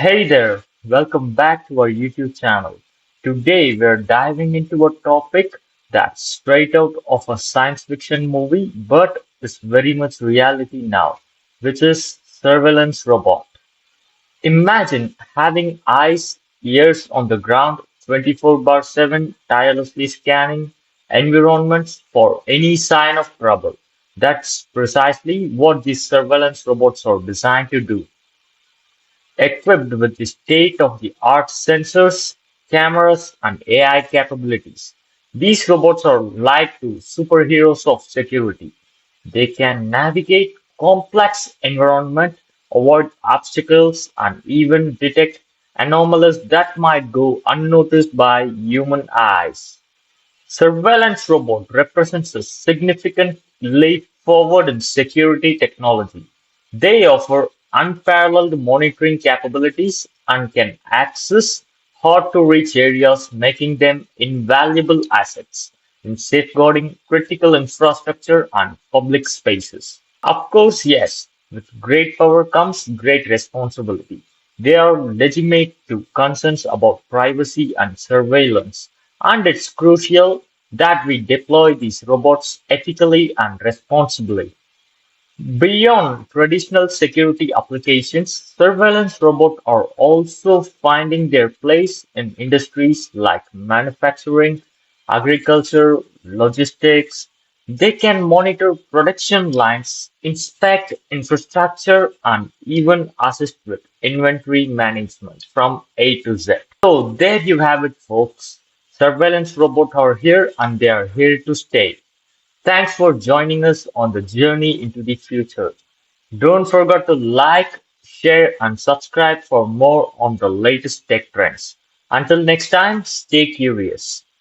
Hey there, welcome back to our YouTube channel. Today we're diving into a topic that's straight out of a science fiction movie but is very much reality now, which is surveillance robot. Imagine having eyes, ears on the ground 24/7 tirelessly scanning environments for any sign of trouble. That's precisely what these surveillance robots are designed to do. Equipped with the state-of-the-art sensors, cameras, and AI capabilities, these robots are like to superheroes of security. They can navigate complex environments, avoid obstacles, and even detect anomalies that might go unnoticed by human eyes. Surveillance robot represents a significant leap forward in security technology. They offer unparalleled monitoring capabilities and can access hard-to-reach areas, making them invaluable assets in safeguarding critical infrastructure and public spaces. Of course, yes, with great power comes great responsibility. They are legitimate to concerns about privacy and surveillance, and it's crucial that we deploy these robots ethically and responsibly. Beyond traditional security applications, surveillance robots are also finding their place in industries like manufacturing, agriculture, logistics. They can monitor production lines, inspect infrastructure, and even assist with inventory management from A to Z. So there you have it, folks. Surveillance robots are here and they are here to stay. Thanks for joining us on the journey into the future. Don't forget to like, share, and subscribe for more on the latest tech trends. Until next time, stay curious.